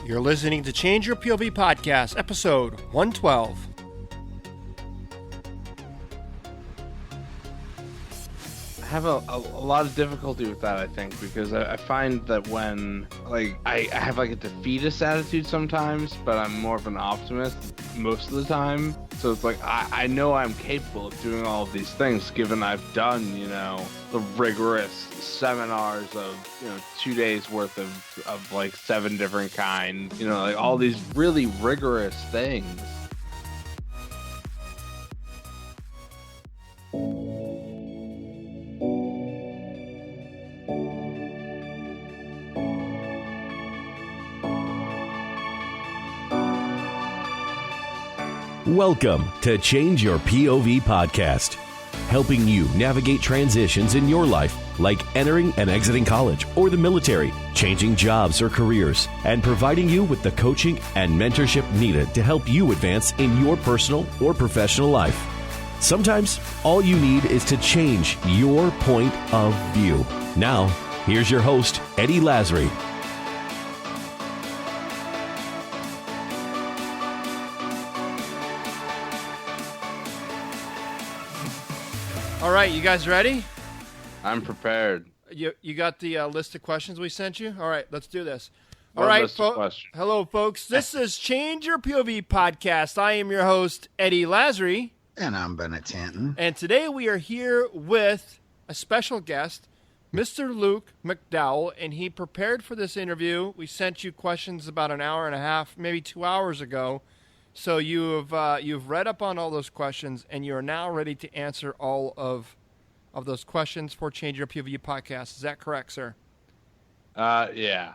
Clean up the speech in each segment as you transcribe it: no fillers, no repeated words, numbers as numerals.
You're listening to Change Your POV Podcast, episode 112. I have a lot of difficulty with that, I think, because I find that when, I have, a defeatist attitude sometimes, but I'm more of an optimist most of the time. So it's I know I'm capable of doing all of these things, given I've done, the rigorous seminars of, 2 days worth of 7 different kinds, all these really rigorous things. Welcome to Change Your POV Podcast, helping you navigate transitions in your life, like entering and exiting college or the military, changing jobs or careers, and providing you with the coaching and mentorship needed to help you advance in your personal or professional life. Sometimes all you need is to change your point of view. Now, here's your host, Eddie Lazary. All right, you guys ready? I'm prepared. You got the list of questions we sent you? All right, let's do this. What All right, list of questions? Hello, folks. This is Change Your POV Podcast. I am your host, Eddie Lazary. And I'm Bennett Tanton. And today we are here with a special guest, Mr. Luke McDowell, and he prepared for this interview. We sent you questions about an hour and a half, maybe 2 hours ago. So you've read up on all those questions, and you are now ready to answer all of those questions for Change Your POV Podcast. Is that correct, sir? Yeah.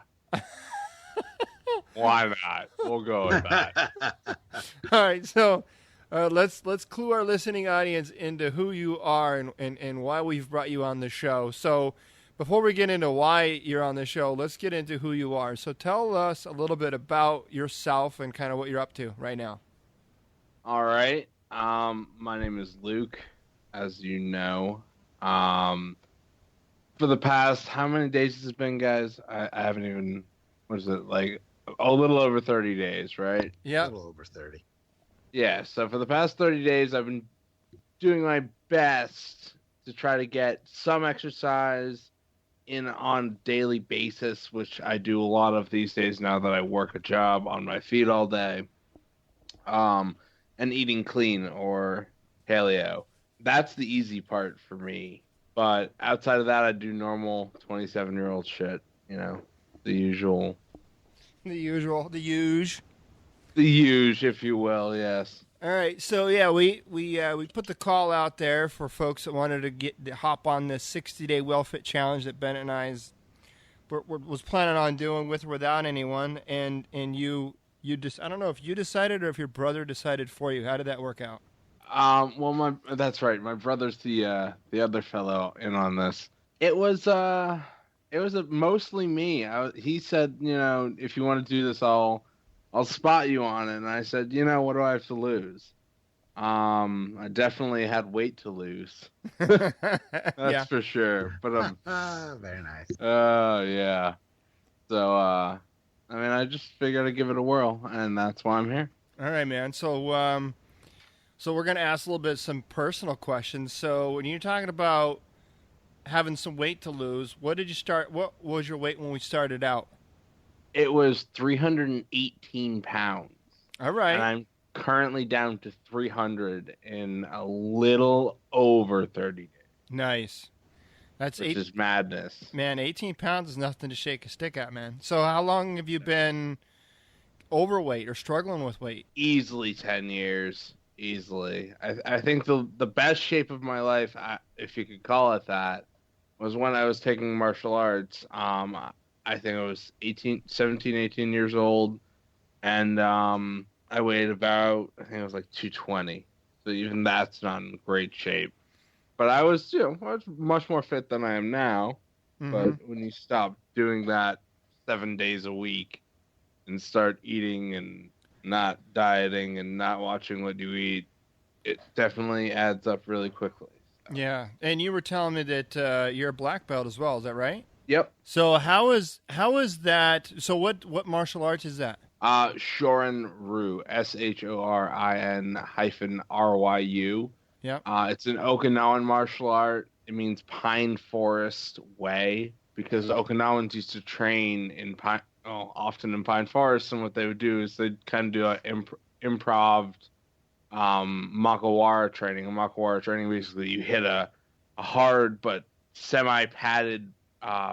Why not? We'll go with that. All right, so let's clue our listening audience into who you are and why we've brought you on the show. So before we get into why you're on the show, let's get into who you are. So tell us a little bit about yourself and kind of what you're up to right now. All right. My name is Luke, as you know. For the past, how many days has it been, guys? I haven't even, what is it, a little over 30 days, right? Yeah. A little over 30. Yeah, so for the past 30 days, I've been doing my best to try to get some exercise in on a daily basis, which I do a lot of these days now that I work a job on my feet all day, and eating clean or paleo. That's the easy part for me. But outside of that, I do normal 27-year-old shit, the usual. The huge, if you will, yes. All right, so yeah, we put the call out there for folks that wanted to hop on this 60-day WellFit challenge that Bennett and I was planning on doing with or without anyone, and you just, I don't know if you decided or if your brother decided for you. How did that work out? Well, that's right. My brother's the other fellow in on this. It was mostly me. He said, if you want to do this, I'll spot you on it. And I said, what do I have to lose? I definitely had weight to lose. That's for sure. But very nice. yeah. So I just figured I'd give it a whirl, and that's why I'm here. All right, man. So we're gonna ask a little bit some personal questions. So when you're talking about having some weight to lose, what was your weight when we started out? It was 318 pounds. All right. And I'm currently down to 300 in a little over 30 days. Nice. Which is madness. Man, 18 pounds is nothing to shake a stick at, man. So how long have you been overweight or struggling with weight? Easily 10 years. Easily. I think the best shape of my life, if you could call it that, was when I was taking martial arts. I think I was 17, 18 years old, and I weighed about, I think it was 220. So even that's not in great shape. But I was, I was much more fit than I am now. Mm-hmm. But when you stop doing that 7 days a week and start eating and not dieting and not watching what you eat, it definitely adds up really quickly. So. Yeah, and you were telling me that you're a black belt as well. Is that right? Yep. So how is that? So what martial arts is that? Shorin Ryu, SHORIN-RYU. Yep. It's an Okinawan martial art. It means pine forest way because Okinawans used to train in often in pine forests, and what they would do is they'd kind of do an improv makawara training. A makawara training, basically, you hit a hard but semi-padded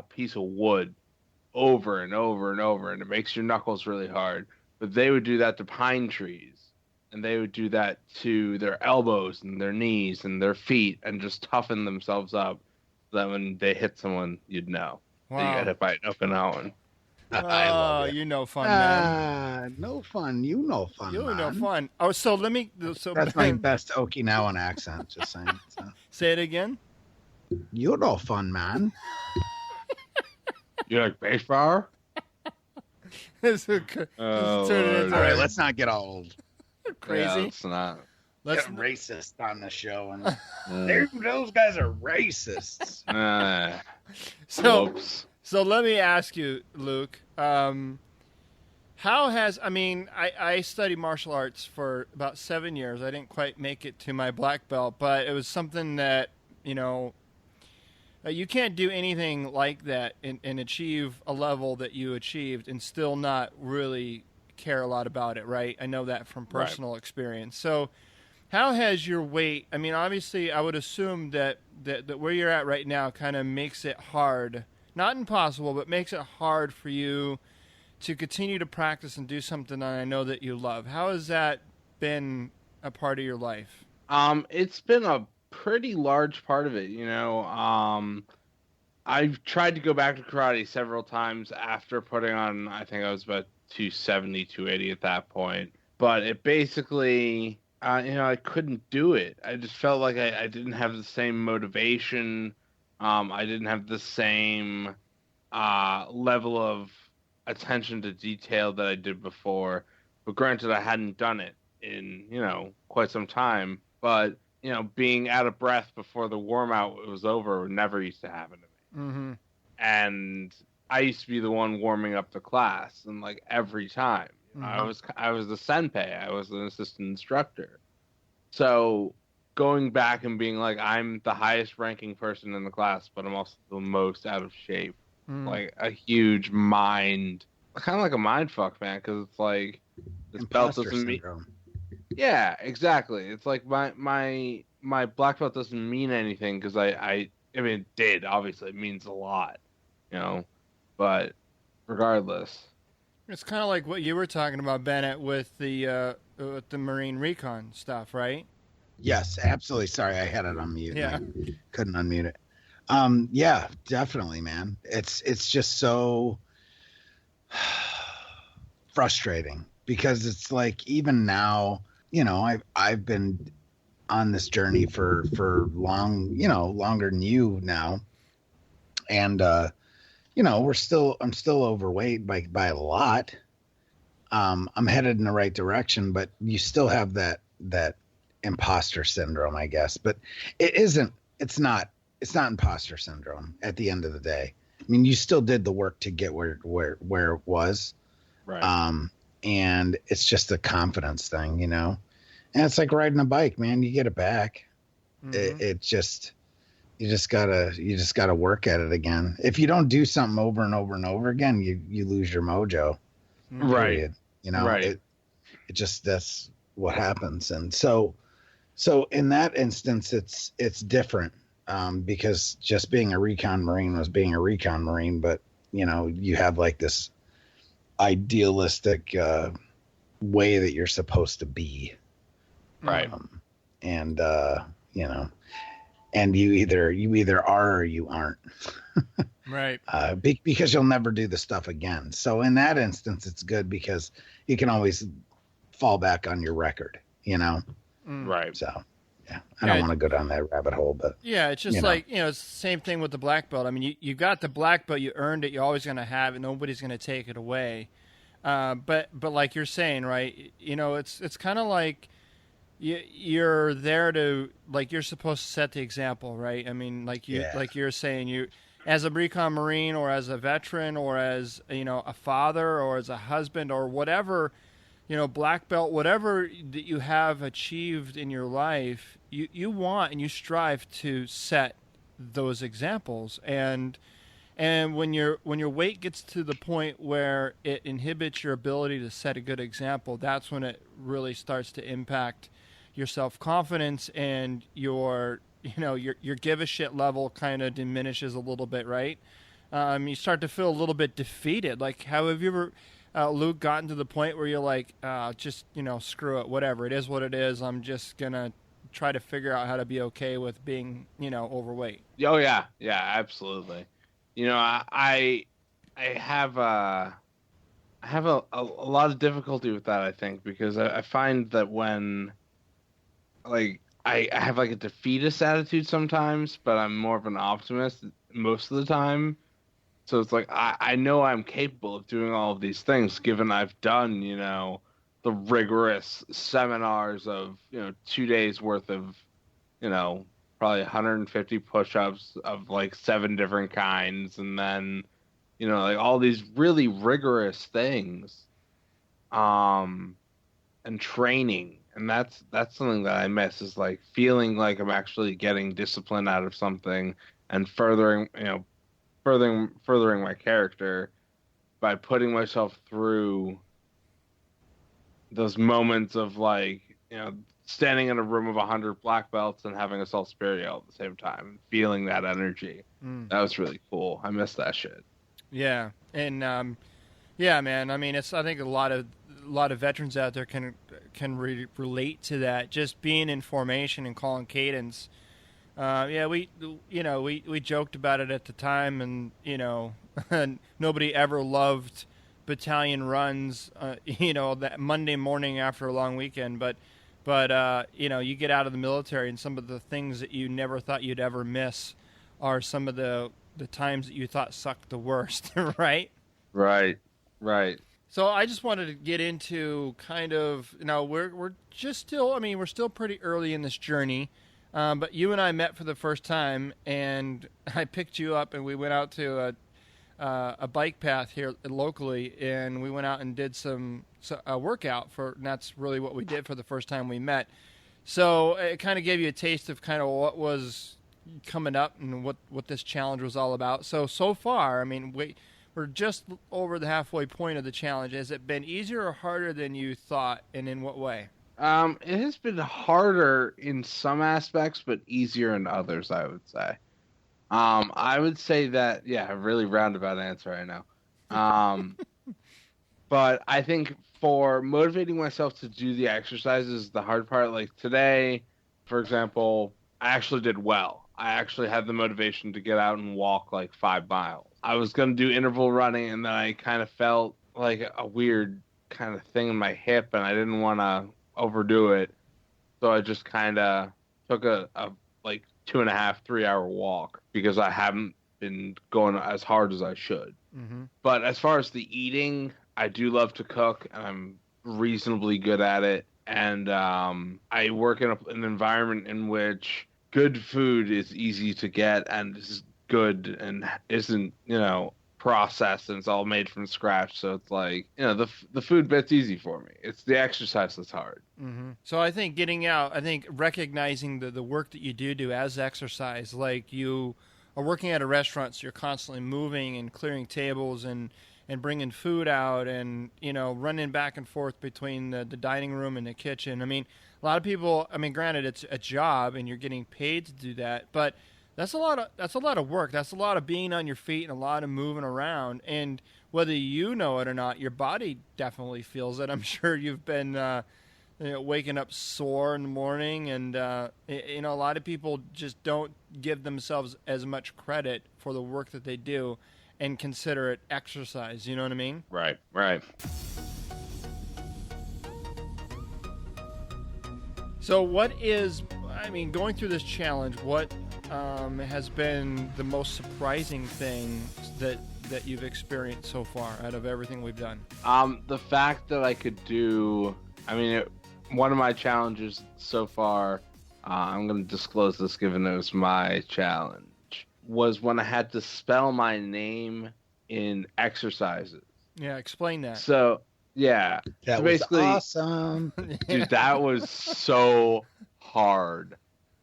piece of wood over and over and over, and it makes your knuckles really hard. But they would do that to pine trees, and they would do that to their elbows and their knees and their feet, and just toughen themselves up so that when they hit someone, you'd know that you got hit by an Okinawan. I love it. You know fun, man. No fun. You know fun, You man. know fun. Oh, so let me. So That's my best Okinawan accent, just saying. So. say it again. You know fun, man. You like baseball? Let's turn it into All right, let's not get all crazy. Yeah, it's not. Let's get racist on the show. And those guys are racists. So let me ask you, Luke. How has I studied martial arts for about 7 years. I didn't quite make it to my black belt, but it was something that you can't do anything like that and achieve a level that you achieved and still not really care a lot about it, right? I know that from personal experience. So how has your weight, obviously I would assume that where you're at right now kind of makes it hard, not impossible, but makes it hard for you to continue to practice and do something that I know that you love. How has that been a part of your life? It's been a pretty large part of it, I've tried to go back to karate several times after putting on, I think I was about 270, 280 at that point, but it basically, I couldn't do it. I just felt like I didn't have the same motivation. I didn't have the same level of attention to detail that I did before, but granted, I hadn't done it in, quite some time, but being out of breath before the warm out was over never used to happen to me. Mm-hmm. And I used to be the one warming up the class, and like every time, Mm-hmm. I was the senpai, I was an assistant instructor. So going back and being like, I'm the highest ranking person in the class, but I'm also the most out of shape. Mm. Like a huge kind of like a mind fuck, man, because it's like this belt Imposter doesn't mean. syndrome. Yeah, exactly. It's like my black belt doesn't mean anything because I mean, it did. Obviously, it means a lot, but regardless. It's kind of like what you were talking about, Bennett, with the Marine Recon stuff, right? Yes, absolutely. Sorry, I had it on mute. Yeah. I couldn't unmute it. Yeah, definitely, man. It's just so frustrating because it's like even now, I've been on this journey for long, longer than you now, and I'm still overweight by a lot. I'm headed in the right direction, but you still have that imposter syndrome, I guess. But it's not imposter syndrome at the end of the day. I mean, you still did the work to get where it was. Right. And it's just a confidence thing, and it's like riding a bike, man. You get it back. Mm-hmm. You just gotta work at it again. If you don't do something over and over and over again, you lose your mojo. Right. Right. It just, that's what happens. And so in that instance, it's different, because just being a recon Marine was being a recon Marine, but you have like this idealistic way that you're supposed to be, Right. And and you either are or you aren't. Right. Because you'll never do the stuff again. So in that instance, it's good because you can always fall back on your record, Mm. Right. So yeah, I don't want to go down that rabbit hole, but yeah, it's just like, it's the same thing with the black belt. I mean, you got the black belt, you earned it, you're always going to have it, nobody's going to take it away. But like you're saying, right, it's kind of like you're there to, like, you're supposed to set the example, right? I mean, like you're saying, as a recon Marine or as a veteran or as, a father or as a husband or whatever, black belt, whatever that you have achieved in your life, you want and you strive to set those examples. And when your weight gets to the point where it inhibits your ability to set a good example, that's when it really starts to impact your self-confidence, and your give a shit level kind of diminishes a little bit, right? You start to feel a little bit defeated. Like, how have you ever, Luke, gotten to the point where you're like, just, screw it, whatever, it is what it is. I'm just gonna try to figure out how to be okay with being, overweight. Oh yeah, absolutely. I have a lot of difficulty with that, I think, because I find that when, like, I have like a defeatist attitude sometimes, but I'm more of an optimist most of the time. So it's like I know I'm capable of doing all of these things, given I've done, the rigorous seminars of, 2 days worth of, probably 150 push-ups of like 7 different kinds, and then, like all these really rigorous things, and training. And that's something that I miss, is like feeling like I'm actually getting discipline out of something and furthering my character by putting myself through those moments of, like, standing in a room of 100 black belts and having a salt spirit at the same time, feeling that energy. That was really cool. I miss that shit. Yeah. And yeah, man, I mean, I think a lot of veterans out there can relate to that. Just being in formation and calling cadence. We joked about it at the time, and nobody ever loved Battalion Runs, that Monday morning after a long weekend. But you get out of the military, and some of the things that you never thought you'd ever miss are some of the times that you thought sucked the worst, right? Right. So I just wanted to get into kind of, we're still pretty early in this journey, but you and I met for the first time, and I picked you up, and we went out to a bike path here locally, and we went out and did a workout and that's really what we did for the first time we met. So it kind of gave you a taste of kind of what was coming up and what this challenge was all about. So far, I mean, we're just over the halfway point of the challenge. Has it been easier or harder than you thought, and in what way? It has been harder in some aspects, but easier in others, I would say. I would say that, yeah, a really roundabout answer right now. But I think for motivating myself to do the exercises, the hard part, like today, for example, I actually did well. I actually had the motivation to get out and walk like 5 miles. I was going to do interval running, and then I kind of felt like a weird kind of thing in my hip, and I didn't want to overdo it. So I just kind of took a like 2.5, 3 hour walk, because I haven't been going as hard as I should. Mm-hmm. But as far as the eating, I do love to cook, and I'm reasonably good at it. And I work in an environment in which good food is easy to get and is good and isn't, processed, and it's all made from scratch. So it's like, the food bit's easy for me. It's the exercise that's hard. Mm-hmm. So I think getting out, recognizing the work that you do as exercise, like you are working at a restaurant, so you're constantly moving and clearing tables and bringing food out and, running back and forth between the dining room and the kitchen. I mean, a lot of people, granted, it's a job and you're getting paid to do that, but that's a lot of work. That's a lot of being on your feet and a lot of moving around. And whether you know it or not, your body definitely feels it. I'm sure you've been waking up sore in the morning, and a lot of people just don't give themselves as much credit for the work that they do and consider it exercise. You know what I mean? Right. So going through this challenge, what has been the most surprising thing that you've experienced so far out of everything we've done? The fact that I could do, one of my challenges so far, I'm going to disclose this given it was my challenge, was when I had to spell my name in exercises. Yeah, explain that. So, yeah. That so was basically, awesome. dude, that was so hard.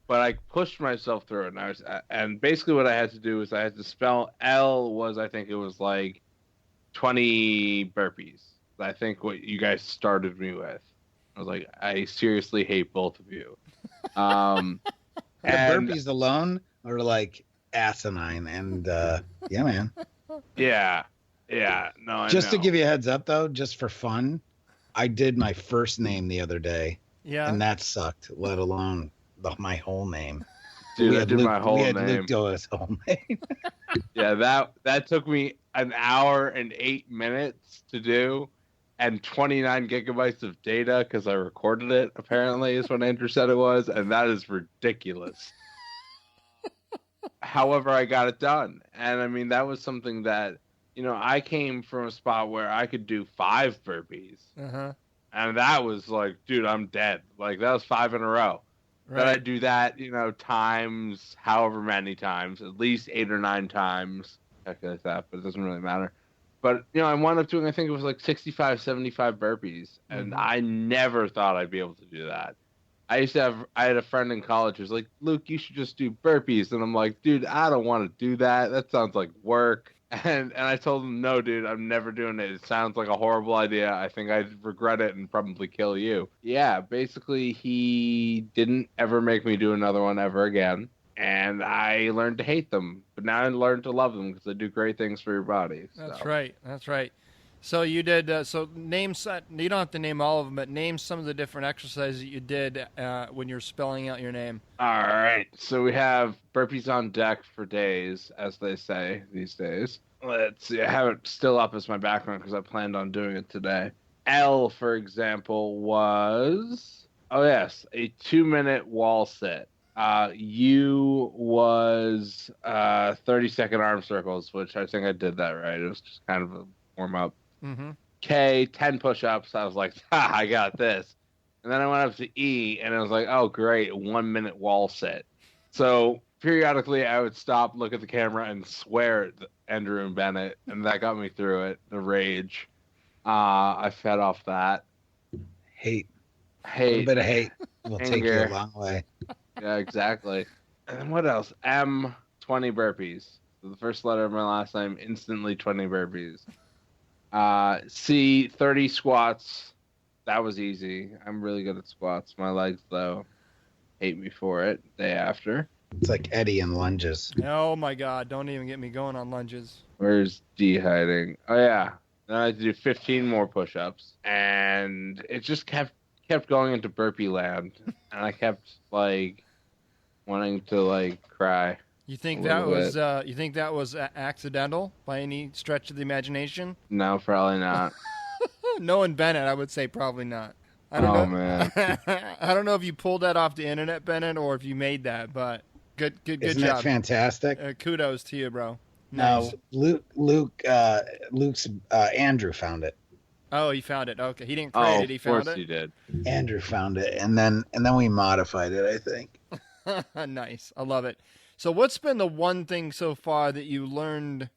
But I pushed myself through it, and basically what I had to do was I had to spell L was, I think it was like 20 burpees. I think what you guys started me with. I was like, I seriously hate both of you. The And burpees alone are like asinine, and yeah, man. yeah, no, I Just to know. give you a heads up, though, just for fun, I did my first name the other day, Yeah. and that sucked. Let alone my whole name. Dude, I did my whole We had name. Luke do his whole name. Yeah, that took me an hour and 8 minutes to do, and 29 gigabytes of data because I recorded it. Apparently, is what Andrew said it was, and that is ridiculous. However, I got it done, and I mean that was something that I came from a spot where I could do 5 burpees, and that was like, dude, I'm dead. Like that was 5 in a row. That I do that, times however many times, at least 8 or 9 times. Calculate that, but it doesn't really matter. But, I wound up doing, I think it was like 65, 75 burpees, and I never thought I'd be able to do that. I had a friend in college who was like, Luke, you should just do burpees. And I'm like, dude, I don't want to do that. That sounds like work. And I told him, no, dude, I'm never doing it. It sounds like a horrible idea. I think I'd regret it and probably kill you. Yeah, basically, he didn't ever make me do another one ever again. And I learned to hate them. But now I learned to love them because they do great things for your body. So. That's right. So you did, name, you don't have to name all of them, but name some of the different exercises that you did when you're spelling out your name. All right. So we have burpees on deck for days, as they say these days. Let's see. I have it still up as my background because I planned on doing it today. L, for example, was, a 2-minute wall sit. U was 30-second arm circles, which I think I did that right. It was just kind of a warm-up. K, 10 push-ups. I was like, I got this. And then I went up to E, and I was like, oh, great, 1-minute wall sit. So periodically I would stop, look at the camera, and swear at Andrew and Bennett, and that got me through it, the rage. I fed off that. Hate. A little bit of hate will take you a long way. Yeah, exactly. And what else? M, 20 burpees. So the first letter of my last name, instantly 20 burpees. C, 30 squats. That was easy. I'm really good at squats. My legs, though, hate me for it. Day after. It's like Eddie in lunges. Oh, my God. Don't even get me going on lunges. Where's D hiding? Oh, yeah. Then I had to do 15 more push-ups. And it just kept going into burpee land. And I kept, wanting to, cry. You think that was accidental by any stretch of the imagination? No, probably not. Knowing Bennett, I would say probably not. I don't know. Man. I don't know if you pulled that off the internet, Bennett, or if you made that, but good Isn't job. that fantastic? Kudos to you, bro. No, Nice. Luke's Andrew found it. Oh, he found it. Okay, he didn't create it. He found it. Of course he did. Andrew found it, and then we modified it, I think. Nice. I love it. So what's been the one thing so far that you learned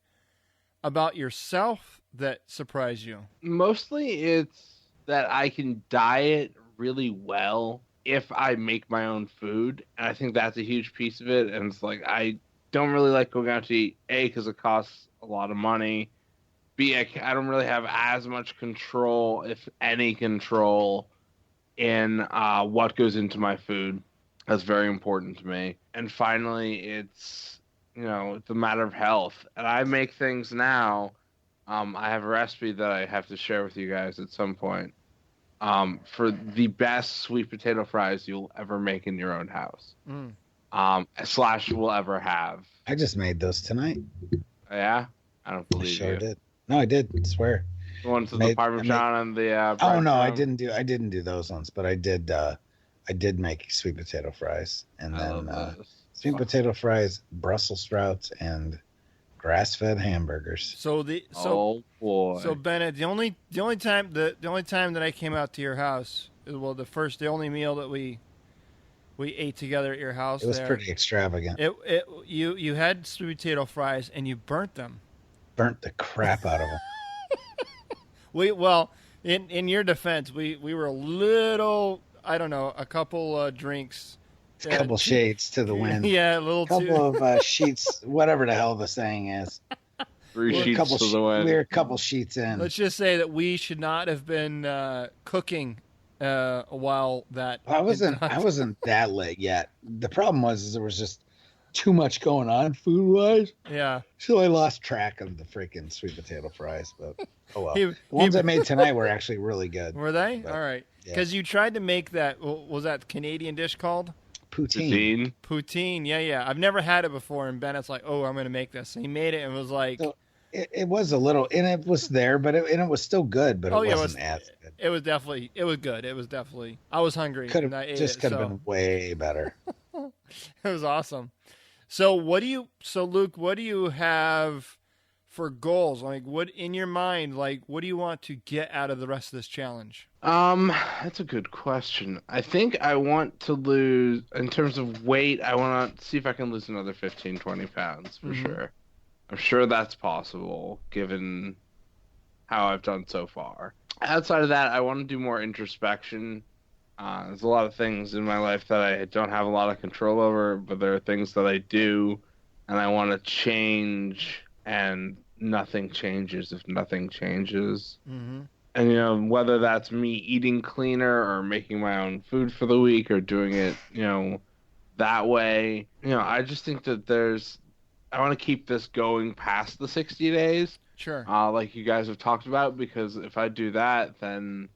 about yourself that surprised you? Mostly it's that I can diet really well if I make my own food. And I think that's a huge piece of it. And it's like, I don't really like going out to eat, A, because it costs a lot of money. B, I don't really have as much control, if any control, in what goes into my food. That's very important to me. And finally, it's a matter of health. And I make things now. I have a recipe that I have to share with you guys at some point for the best sweet potato fries you'll ever make in your own house. / will ever have. I just made those tonight. Yeah? I don't believe I sure you. did. No, I did. I swear. The ones with the Parmesan and the oh no, I didn't do those ones, but I did make sweet potato fries, and then sweet potato fries, Brussels sprouts, and grass-fed hamburgers. Oh boy. So Bennett, the only time that I came out to your house, well, the only meal that we we ate together at your house. It was there. pretty extravagant. You had sweet potato fries and you burnt them. Burnt the crap out of them. Well, in your defense, we were a little, I don't know, a couple drinks. A couple shades to the wind. Yeah, a little couple of sheets, whatever the hell the saying is. 3 sheets to the wind. We're a couple sheets in. Let's just say that we should not have been cooking while that. I wasn't that late yet. The problem was there was just too much going on food wise. Yeah. So I lost track of the freaking sweet potato fries. But oh well. The ones I made tonight were actually really good. Were they? But, all right. yeah. Because you tried to make that. What was that Canadian dish called? Poutine. Poutine. Yeah. I've never had it before, and Bennett's like, "Oh, I'm going to make this." And he made it, and was like. So, it was a little, and it was there, but it was still good, but it wasn't as good. It was good. It was definitely. I was hungry. Could have been way better. It was awesome. So Luke, what do you have for goals? Like, what in your mind? Like, what do you want to get out of the rest of this challenge? That's a good question. I think I want to lose, in terms of weight, I want to see if I can lose another 15, 20 pounds for sure. I'm sure that's possible, given how I've done so far. Outside of that, I want to do more introspection. There's a lot of things in my life that I don't have a lot of control over, but there are things that I do, and I want to change, and nothing changes if nothing changes. Mm-hmm. And, whether that's me eating cleaner or making my own food for the week or doing it, that way, I just think that I want to keep this going past the 60 days. Sure. Like you guys have talked about, because if I do that, then,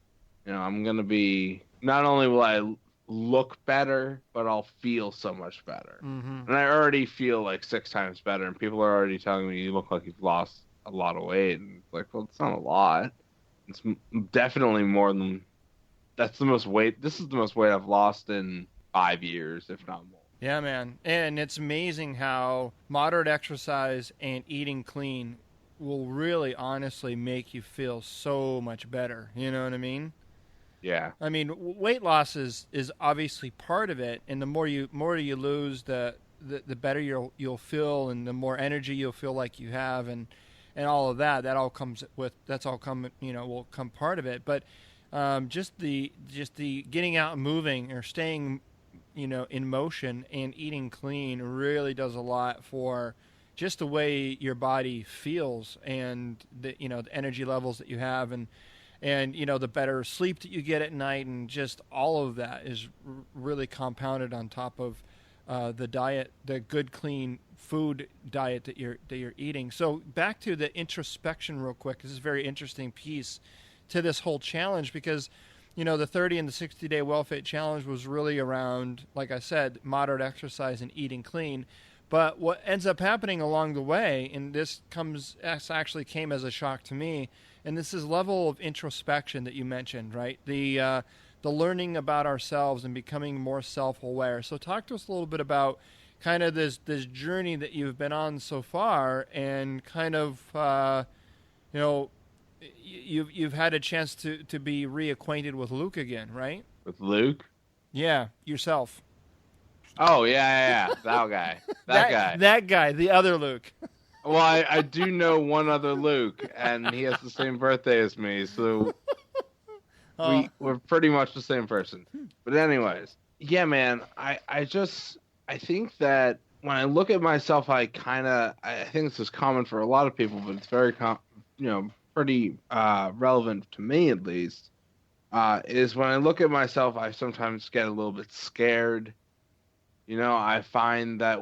I'm going to be, not only will I look better, but I'll feel so much better. Mm-hmm. And I already feel like 6 times better, and people are already telling me you look like you've lost a lot of weight. And it's like, well, it's not a lot. It's definitely more than, this is the most weight I've lost in 5 years, if not more. Yeah, man. And it's amazing how moderate exercise and eating clean will really honestly make you feel so much better. You know what I mean? Yeah. I mean, weight loss is obviously part of it, and the more you lose, the better you'll feel, and the more energy you'll feel like you have, and all of that. Will come part of it. But just the getting out and moving or staying in motion and eating clean really does a lot for just the way your body feels, and the energy levels that you have, and the better sleep that you get at night, and just all of that is really compounded on top of the diet, the good clean food diet that you're eating. So back to the introspection real quick. This is a very interesting piece to this whole challenge, because the 30 and the 60-day Well-Fit Challenge was really around, like I said, moderate exercise and eating clean. But what ends up happening along the way, and this actually came as a shock to me, and this is level of introspection that you mentioned, right? The learning about ourselves and becoming more self-aware. So talk to us a little bit about kind of this journey that you've been on so far, and kind of, You've had a chance to be reacquainted with Luke again, right? With Luke? Yeah, yourself. Oh, yeah. That guy. Guy. That guy, the other Luke. Well, I do know one other Luke, and he has the same birthday as me, so we're pretty much the same person. But anyways, yeah, man, I think that when I look at myself, I think this is common for a lot of people, but it's very pretty relevant to me, at least, is when I look at myself, I sometimes get a little bit scared. I find that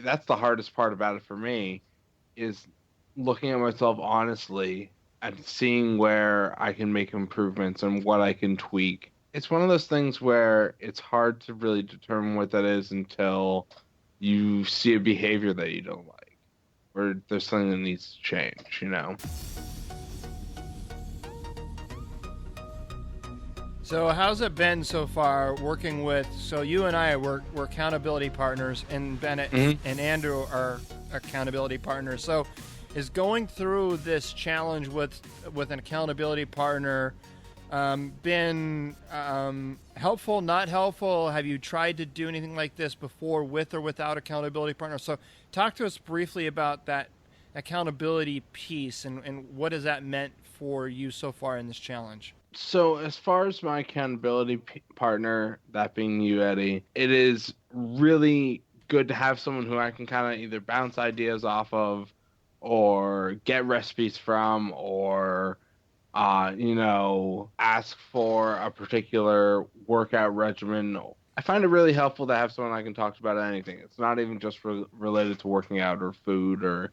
that's the hardest part about it for me, is looking at myself honestly and seeing where I can make improvements and what I can tweak. It's one of those things where it's hard to really determine what that is until you see a behavior that you don't like, or there's something that needs to change, So how's it been so far working with, so you and I we're accountability partners, and Bennett and Andrew are accountability partners. So is going through this challenge with an accountability partner been helpful, not helpful? Have you tried to do anything like this before with or without accountability partners? So talk to us briefly about that accountability piece and what has that meant for you so far in this challenge? So as far as my accountability partner, that being you, Eddie, it is really good to have someone who I can kind of either bounce ideas off of or get recipes from or ask for a particular workout regimen. I find it really helpful to have someone I can talk to about anything. It's not even just related to working out or food or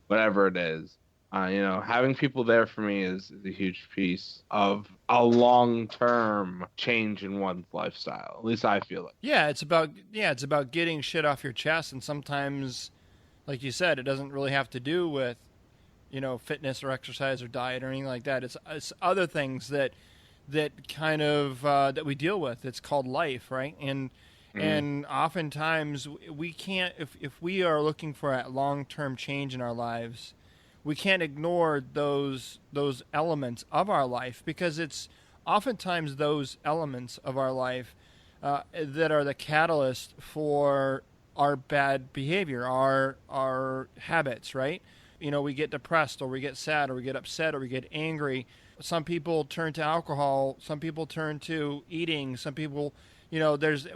whatever it is. Having people there for me is a huge piece of a long-term change in one's lifestyle. At least I feel it. Yeah, it's about getting shit off your chest, and sometimes, like you said, it doesn't really have to do with fitness or exercise or diet or anything like that. It's other things that kind of that we deal with. It's called life, right? And oftentimes we can't, if we are looking for a long-term change in our lives, we can't ignore those elements of our life, because it's oftentimes those elements of our life that are the catalyst for our bad behavior, our habits, right? We get depressed, or we get sad, or we get upset, or we get angry. Some people turn to alcohol. Some people turn to eating. Some people, that's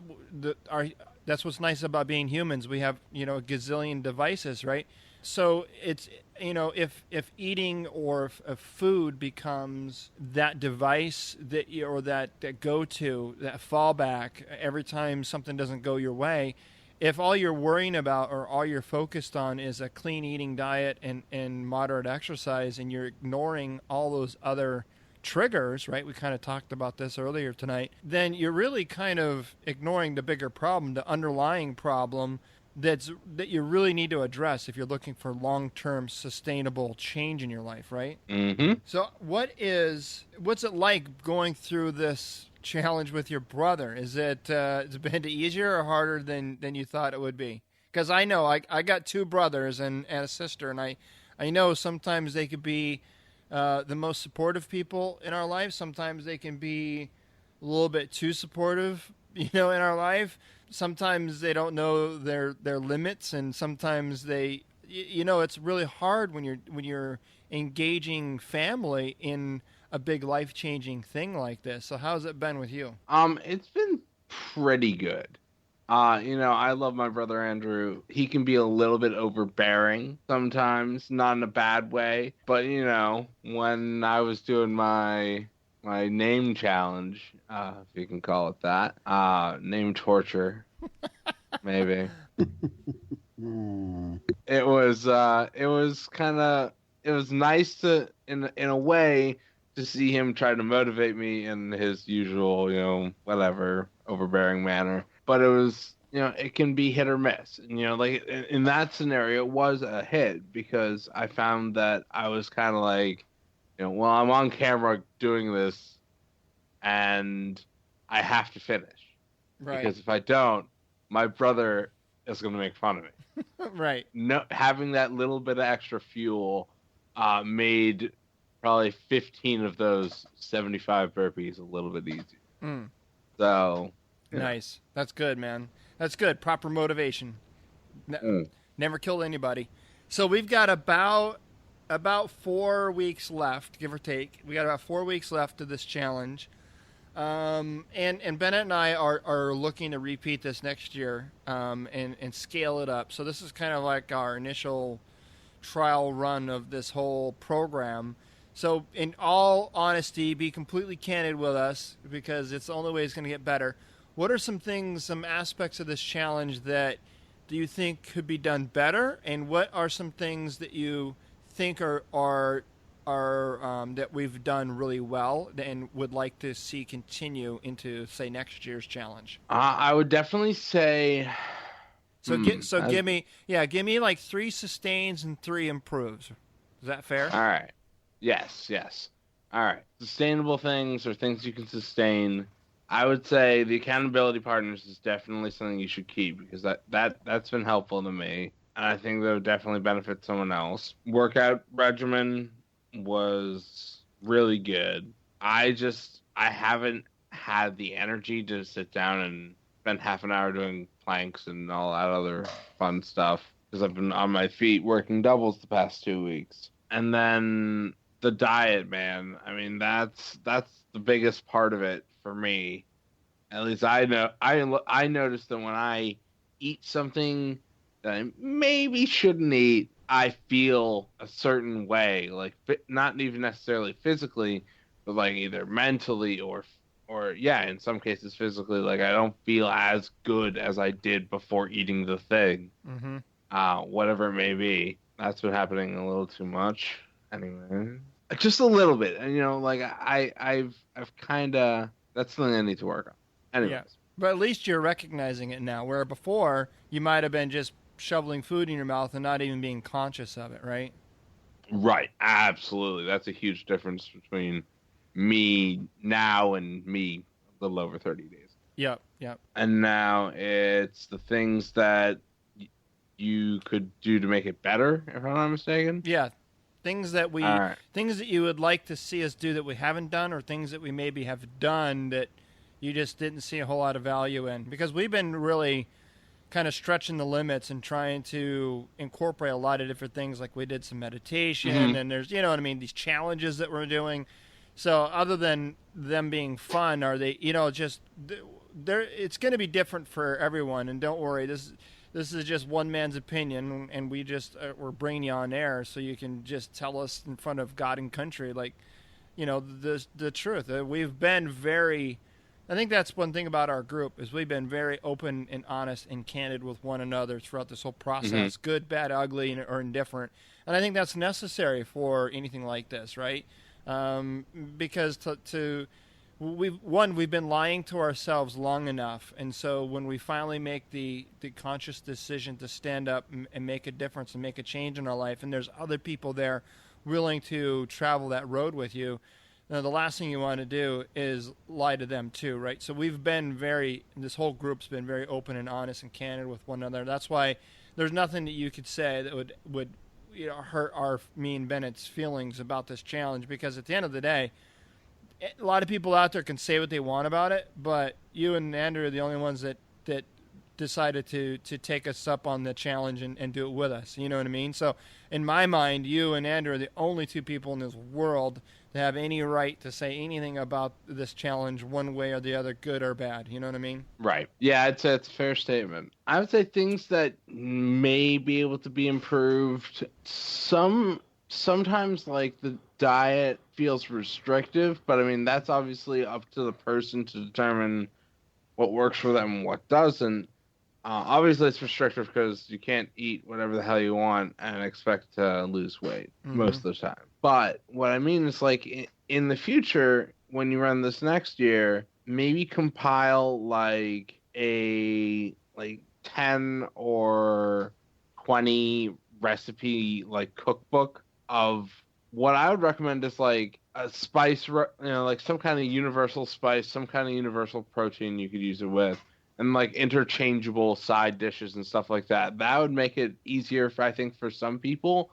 what's nice about being humans. We have, a gazillion devices, right? So it's, if eating or if food becomes that device that go-to, that fallback every time something doesn't go your way, if all you're worrying about or all you're focused on is a clean eating diet and moderate exercise, and you're ignoring all those other triggers, right? We kind of talked about this earlier tonight. Then you're really kind of ignoring the bigger problem, the underlying problem that you really need to address if you're looking for long-term sustainable change in your life, right? Mm-hmm. So what's it like going through this challenge with your brother? Has it been easier or harder than you thought it would be? Because I know I got two brothers and a sister, and I know sometimes they could be the most supportive people in our life. Sometimes they can be a little bit too supportive, in our life. Sometimes they don't know their limits, and sometimes they, it's really hard when you're engaging family in a big life-changing thing like this. So how's it been with you? It's been pretty good. I love my brother Andrew. He can be a little bit overbearing sometimes, not in a bad way. But, when I was doing my name challenge, if you can call it that, name torture, maybe. It was nice to, in a way, to see him try to motivate me in his usual, whatever, overbearing manner. But it was, it can be hit or miss. And, like in that scenario, it was a hit, because I found that I was kind of like, well, I'm on camera doing this and I have to finish. Right. Because if I don't, my brother is going to make fun of me. Right. No, having that little bit of extra fuel made probably 15 of those 75 burpees a little bit easier. So, nice. That's good, man. That's good. Proper motivation. Never killed anybody. So we've got about 4 weeks left, give or take. We got about 4 weeks left of this challenge. And Bennett and I are looking to repeat this next year and scale it up. So this is kind of like our initial trial run of this whole program. So in all honesty, be completely candid with us, because it's the only way it's going to get better. What are some aspects of this challenge that do you think could be done better? And what are some things that you think are that we've done really well and would like to see continue into, say, next year's challenge? I would definitely say. Give me like 3 sustains and 3 improves. Is that fair? All right. Yes. All right. Sustainable things, or things you can sustain. I would say the accountability partners is definitely something you should keep, because that's been helpful to me, and I think that would definitely benefit someone else. Workout regimen was really good. I haven't had the energy to sit down and spend half an hour doing planks and all that other fun stuff because I've been on my feet working doubles the past 2 weeks. And then the diet, man. I mean, that's the biggest part of it for me. At least I know. I noticed that when I eat something that I maybe shouldn't eat, I feel a certain way, like not even necessarily physically, but like either mentally or yeah, in some cases physically. Like I don't feel as good as I did before eating the thing, whatever it may be. That's been happening a little too much, anyway. Just a little bit, and like I've kind of that's something I need to work on. Anyways. Yeah, but at least you're recognizing it now, where before you might have been just shoveling food in your mouth and not even being conscious of it, right? Right, absolutely. That's a huge difference between me now and me a little over 30 days. Yep. And now it's the things that you could do to make it better, if I'm not mistaken. Yeah, things that you would like to see us do that we haven't done, or things that we maybe have done that you just didn't see a whole lot of value in. Because we've been really kind of stretching the limits and trying to incorporate a lot of different things. Like we did some meditation, and there's, these challenges that we're doing. So other than them being fun, are they, it's going to be different for everyone. And don't worry, this is just one man's opinion, and we're bringing you on air so you can just tell us in front of God and country, like, the truth. We've been very, I think that's one thing about our group, is we've been very open and honest and candid with one another throughout this whole process, good, bad, ugly, or indifferent. And I think that's necessary for anything like this, right? Because we've been lying to ourselves long enough, and so when we finally make the conscious decision to stand up and make a difference and make a change in our life, and there's other people there willing to travel that road with you, the last thing you want to do is lie to them too, right? So we've been this whole group's been very open and honest and candid with one another. That's why there's nothing that you could say that would hurt me and Bennett's feelings about this challenge, because at the end of the day, a lot of people out there can say what they want about it, but you and Andrew are the only ones that decided to take us up on the challenge and do it with us. You know what I mean? So in my mind, you and Andrew are the only two people in this world that have any right to say anything about this challenge one way or the other, good or bad. You know what I mean? Right. Yeah, it's a fair statement. I would say things that may be able to be improved. Sometimes, like, the diet feels restrictive, but I mean, that's obviously up to the person to determine what works for them and what doesn't. Obviously, it's restrictive because you can't eat whatever the hell you want and expect to lose weight most of the time. But what I mean is, like, in the future, when you run this next year, maybe compile like a 10 or 20 recipe cookbook of what I would recommend is like a spice, like some kind of universal spice, some kind of universal protein you could use it with, and like interchangeable side dishes and stuff like that. That would make it easier, I think, for some people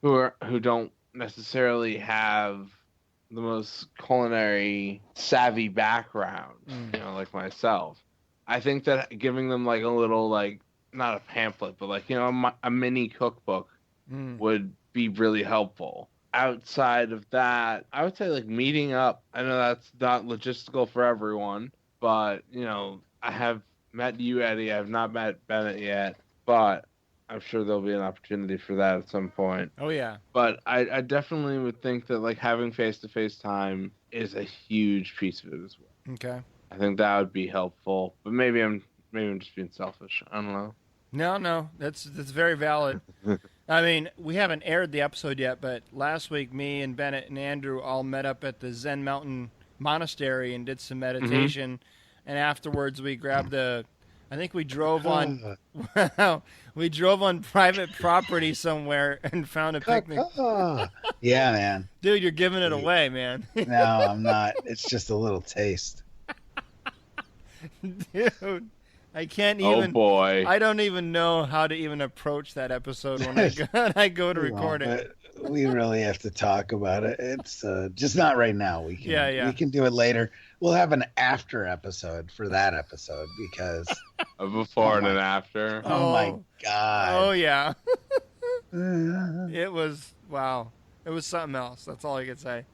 who don't necessarily have the most culinary savvy background, like myself. I think that giving them like a little, like, not a pamphlet, but like, a mini cookbook would be really helpful. Outside of that, I would say like meeting up. I know that's not logistical for everyone, but I have met you, Eddie. I have not met Bennett yet, but I'm sure there'll be an opportunity for that at some point. Oh yeah. But I definitely would think that like having face-to-face time is a huge piece of it as well. Okay. I think that would be helpful, but maybe I'm just being selfish. I don't know. No, that's very valid. I mean, we haven't aired the episode yet, but last week me and Bennett and Andrew all met up at the Zen Mountain Monastery and did some meditation, and afterwards we grabbed I think we drove on private property somewhere and found a picnic. Yeah, man. Dude, you're giving it away, man. No, I'm not. It's just a little taste. Dude, I can't even. Oh boy! I don't even know how to even approach that episode when I go to record it. we really have to talk about it. It's just not right now. We can do it later. We'll have an after episode for that episode because A before and an after. oh my Oh god. yeah. It was wow. It was something else. That's all I could say.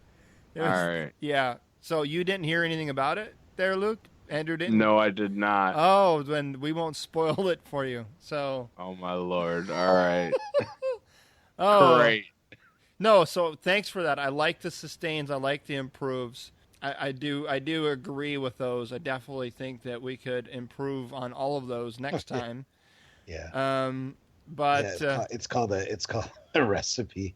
It was, All right. Yeah. So you didn't hear anything about it there, Luke? Andrew didn't? No, I did not. Oh, then we won't spoil it for you. So. Oh my lord. All right. Oh. Great. No, so thanks for that. I like the sustains. I like the improves. I do agree with those. I definitely think that we could improve on all of those next time. Yeah. But yeah, it's called a recipe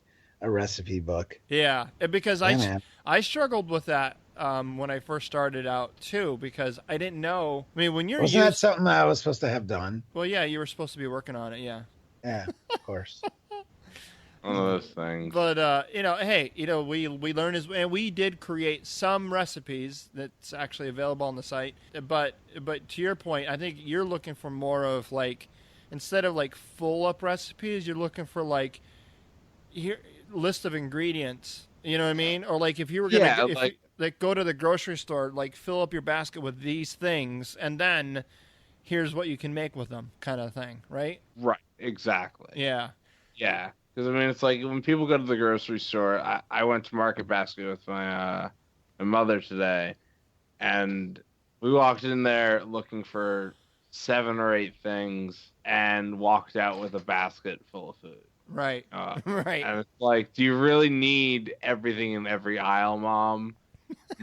book. yeah, because man. I struggled with that when I first started out too, because I didn't know. I mean, when you're Wasn't that something that I was supposed to have done? well, yeah, you were supposed to be working on it, yeah. Yeah, of course. One of those things. But hey, we learned and we did create some recipes that's actually available on the site. But to your point, I think you're looking for more of like, instead of like full up recipes, you're looking for like here list of ingredients. You know what I mean? Or like if you were gonna go to the grocery store, like fill up your basket with these things, and then here's what you can make with them, kind of thing, right? Right. Exactly. Yeah. Yeah. Because, I mean, it's like when people go to the grocery store, I went to Market Basket with my mother today, and we walked in there looking for 7 or 8 things and walked out with a basket full of food. Right. Right. And it's like, do you really need everything in every aisle, Mom?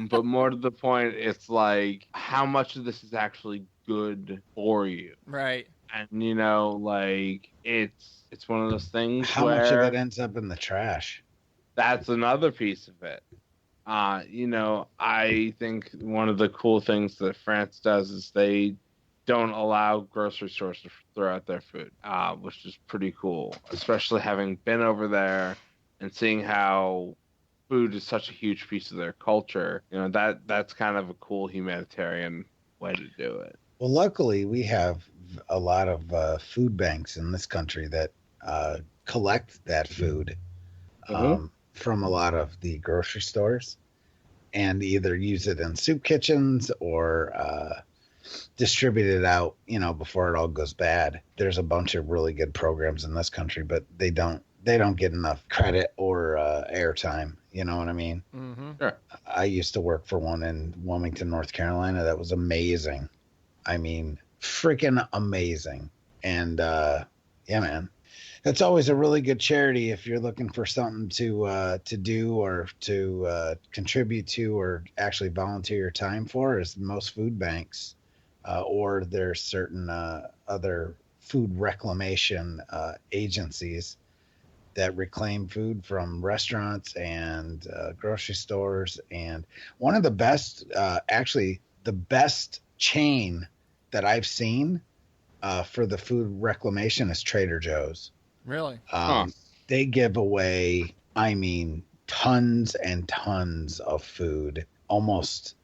But more to the point, it's like, how much of this is actually good for you? Right. And, like, it's one of those things How where much of it ends up in the trash? that's another piece of it. I think one of the cool things that France does is they don't allow grocery stores to throw out their food, which is pretty cool, especially having been over there and seeing how food is such a huge piece of their culture. That's kind of a cool humanitarian way to do it. Well, luckily, we have a lot of food banks in this country that collect that food from a lot of the grocery stores and either use it in soup kitchens or distribute it out, before it all goes bad. There's a bunch of really good programs in this country, but they don't get enough credit or airtime. You know what I mean? Mm-hmm. Sure. I used to work for one in Wilmington, North Carolina. That was amazing. I mean, freaking amazing. And yeah, man, that's always a really good charity if you're looking for something to do or to contribute to or actually volunteer your time for. Is most food banks or there's certain other food reclamation agencies that reclaim food from restaurants and grocery stores. And one of the best, actually the best chain that I've seen for the food reclamation is Trader Joe's. Really? They give away, tons and tons of food almost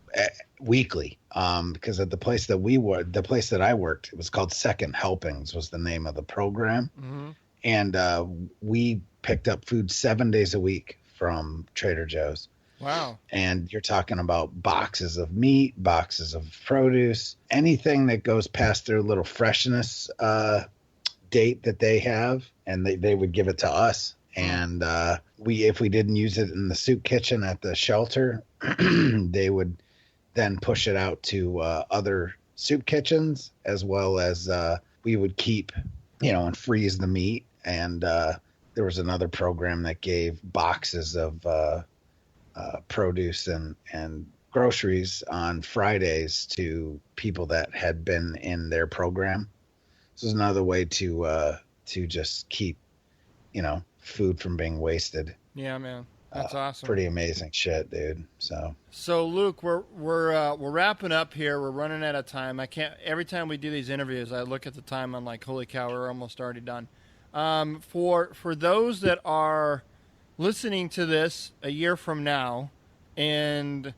weekly. Because at the place that I worked, it was called Second Helpings was the name of the program. Mm-hmm. And we picked up food 7 days a week from Trader Joe's. Wow. And you're talking about boxes of meat, boxes of produce, anything that goes past their little freshness date that they have, and they would give it to us. And if we didn't use it in the soup kitchen at the shelter, they would then push it out to other soup kitchens, as well as we would keep, and freeze the meat. And there was another program that gave boxes of produce and groceries on Fridays to people that had been in their program. This is another way to just keep, food from being wasted. Yeah, man, that's awesome. Pretty amazing shit, dude. So Luke, we're wrapping up here. We're running out of time. I can't. Every time we do these interviews, I look at the time. I'm like, holy cow, we're almost already done. For those that are listening to this a year from now, and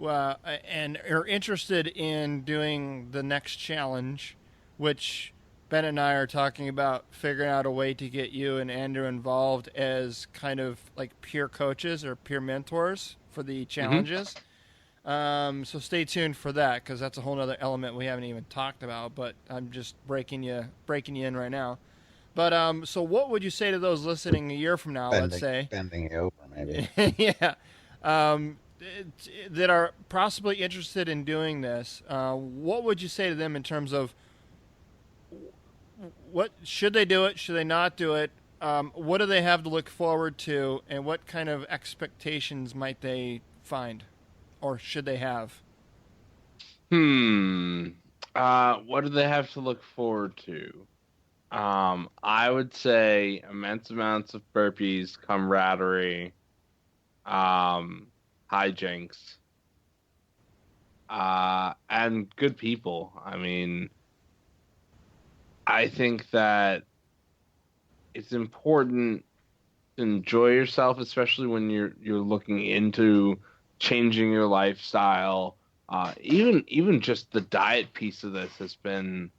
are interested in doing the next challenge, which Ben and I are talking about figuring out a way to get you and Andrew involved as kind of like peer coaches or peer mentors for the challenges. So stay tuned for that, because that's a whole other element we haven't even talked about, but I'm just breaking you in right now. But so what would you say to those listening a year from now, let's say? Bending you over, maybe. Yeah. That are possibly interested in doing this. What would you say to them in terms of what should they do it? Should they not do it? What do they have to look forward to, and what kind of expectations might they find, or should they have? What do they have to look forward to? I would say immense amounts of burpees, camaraderie, hijinks, and good people. I mean, I think that it's important to enjoy yourself, especially when you're looking into changing your lifestyle. Even just the diet piece of this has been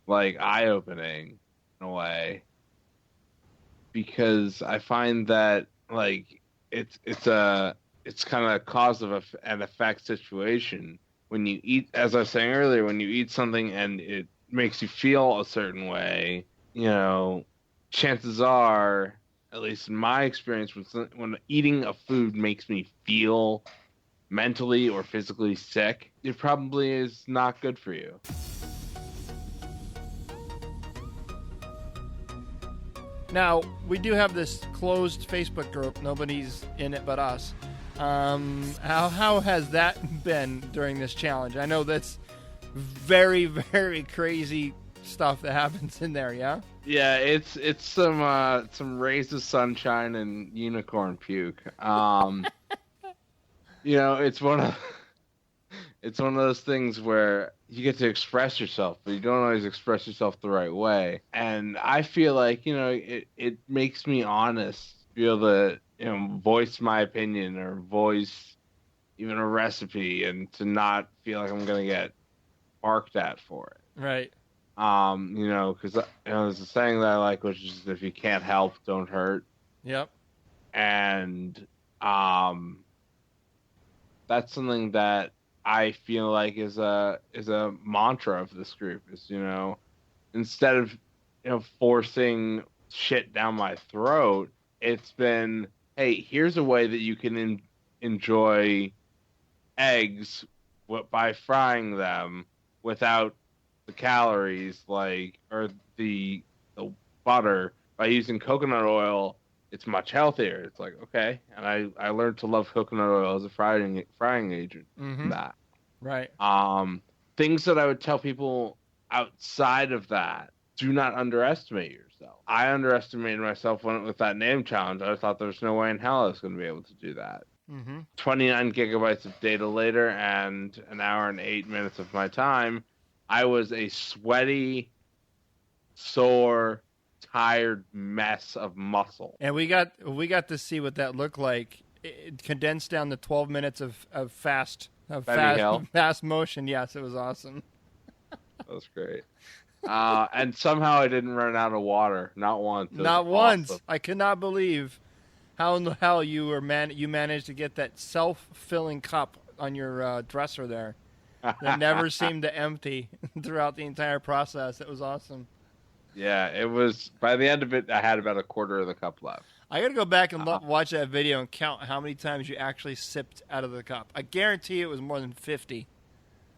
like eye-opening in a way, because I find that like it's kind of a cause of an effect situation. When you eat, as I was saying earlier, when you eat something and it makes you feel a certain way, chances are, at least in my experience, when eating a food makes me feel mentally or physically sick, it probably is not good for you. Now, we do have this closed Facebook group. Nobody's in it but us. How has that been during this challenge? I know that's very, very crazy stuff that happens in there, yeah? Yeah, it's some rays of sunshine and unicorn puke. It's one of those things where you get to express yourself, but you don't always express yourself the right way. And I feel like, it makes me honest, be able to, voice my opinion or voice even a recipe, and to not feel like I'm going to get barked at for it. Right. Because there's a saying that I like, which is, if you can't help, don't hurt. Yep. And that's something that I feel like is a mantra of this group, is, instead of, forcing shit down my throat, it's been, hey, here's a way that you can enjoy eggs by frying them without the calories, or the butter. By using coconut oil, it's much healthier. It's like, okay. And I learned to love coconut oil as a frying agent. Mm-hmm. That. Right. Things that I would tell people outside of that: do not underestimate yourself. I underestimated myself with that name challenge. I thought there was no way in hell I was going to be able to do that. Mm-hmm. 29 gigabytes of data later, and an hour and 8 minutes of my time, I was a sweaty, sore, tired mess of muscle. And we got to see what that looked like. It condensed down to 12 minutes of fast motion. Yes, it was awesome. That was great. And somehow I didn't run out of water. Not once. Not once. Awesome. I cannot believe how in the hell you managed to get that self-filling cup on your dresser there. That never seemed to empty throughout the entire process. It was awesome. Yeah, it was. By the end of it, I had about a quarter of the cup left. I got to go back and watch that video and count how many times you actually sipped out of the cup. I guarantee it was more than 50.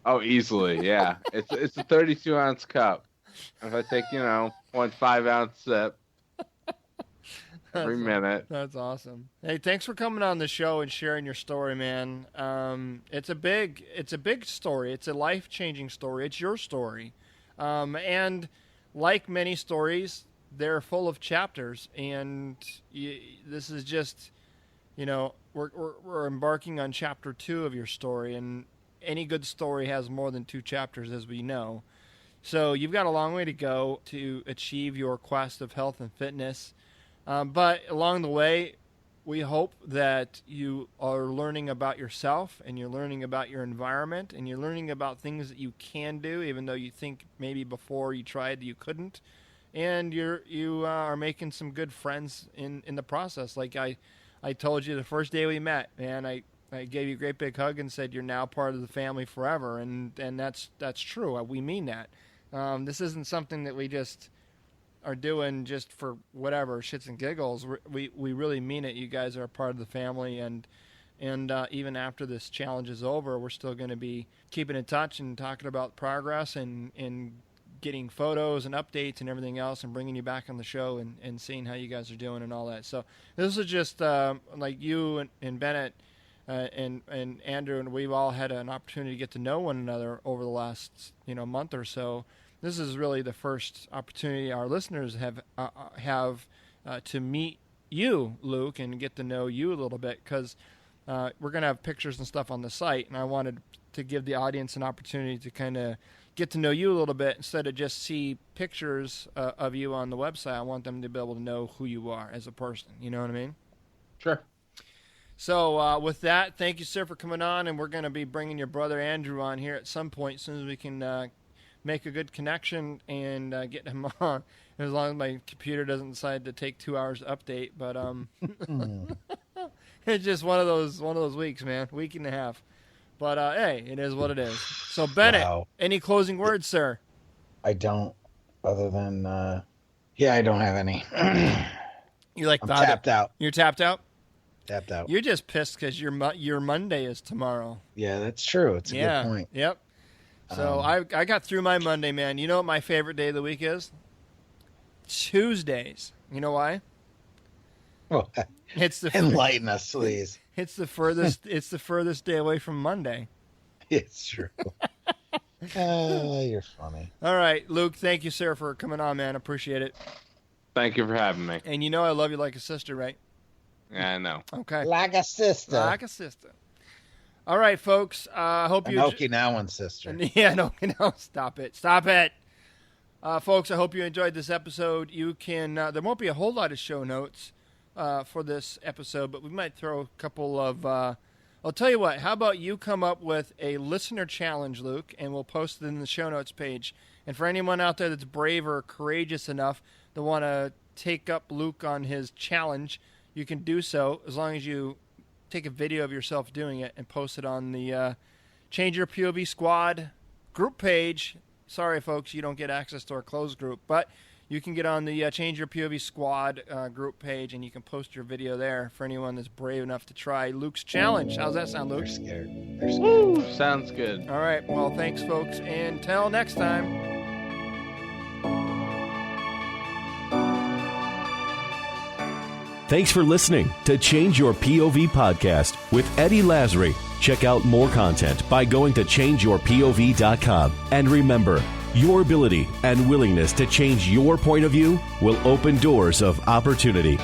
Oh, easily, yeah. It's a 32-ounce cup. If I take, 0.5 ounce sip every minute. That's awesome. Hey, thanks for coming on the show and sharing your story, man. It's a big story. It's a life-changing story. It's your story. And like many stories, they're full of chapters, and this is just, we're embarking on chapter 2 of your story, and any good story has more than 2 chapters, as we know. So you've got a long way to go to achieve your quest of health and fitness. But along the way, we hope that you are learning about yourself, and you're learning about your environment, and you're learning about things that you can do, even though you think maybe before you tried you couldn't. And you are making some good friends in the process. Like I told you the first day we met, man, I gave you a great big hug and said you're now part of the family forever, and that's true. We mean that. This isn't something that we just are doing just for whatever shits and giggles. We really mean it. You guys are a part of the family, and even after this challenge is over, we're still going to be keeping in touch and talking about progress and getting photos and updates and everything else, and bringing you back on the show and seeing how you guys are doing and all that. So this is just like you and Bennett and Andrew, and we've all had an opportunity to get to know one another over the last month or so. This is really the first opportunity our listeners have to meet you, Luke, and get to know you a little bit, because we're going to have pictures and stuff on the site, and I wanted to give the audience an opportunity to kind of get to know you a little bit instead of just see pictures of you on the website. I want them to be able to know who you are as a person. You know what I mean? Sure. So with that, thank you, sir, for coming on, and we're going to be bringing your brother Andrew on here at some point as soon as we can make a good connection and get him on, as long as my computer doesn't decide to take 2 hours to update. But it's just one of those weeks, man, week and a half. But hey, it is what it is. So Bennett, Wow. Any closing words, sir? I don't, other than I don't have any. You like I'm tapped out. You're tapped out. Tapped out. You're just pissed because your Monday is tomorrow. Yeah, that's true. It's a good point. Yep. So I got through my Monday, man. You know what my favorite day of the week is? Tuesdays. You know why? Well, It's the enlighten us, please. It's the furthest. It's the furthest day away from Monday. It's true. You're funny. All right, Luke. Thank you, sir, for coming on, man. Appreciate it. Thank you for having me. And you know I love you like a sister, right? Yeah, I know. Okay. Like a sister. Like a sister. All right, folks. I hope An you. Okinawan sister. Yeah, no, stop it. Stop it. Folks, I hope you enjoyed this episode. You can. There won't be a whole lot of show notes for this episode, but we might throw a couple of. I'll tell you what. How about you come up with a listener challenge, Luke, and we'll post it in the show notes page. And for anyone out there that's brave or courageous enough to want to take up Luke on his challenge, you can do so as long as you take a video of yourself doing it and post it on the Change Your POV Squad group page. Sorry, folks, you don't get access to our closed group, but you can get on the Change Your POV Squad group page, and you can post your video there for anyone that's brave enough to try Luke's challenge. How's that sound, Luke? They're scared. They're scared. Woo, sounds good. All right. Well, thanks, folks, and until next time. Thanks for listening to Change Your POV podcast with Eddie Lazary. Check out more content by going to changeyourpov.com. And remember, your ability and willingness to change your point of view will open doors of opportunity.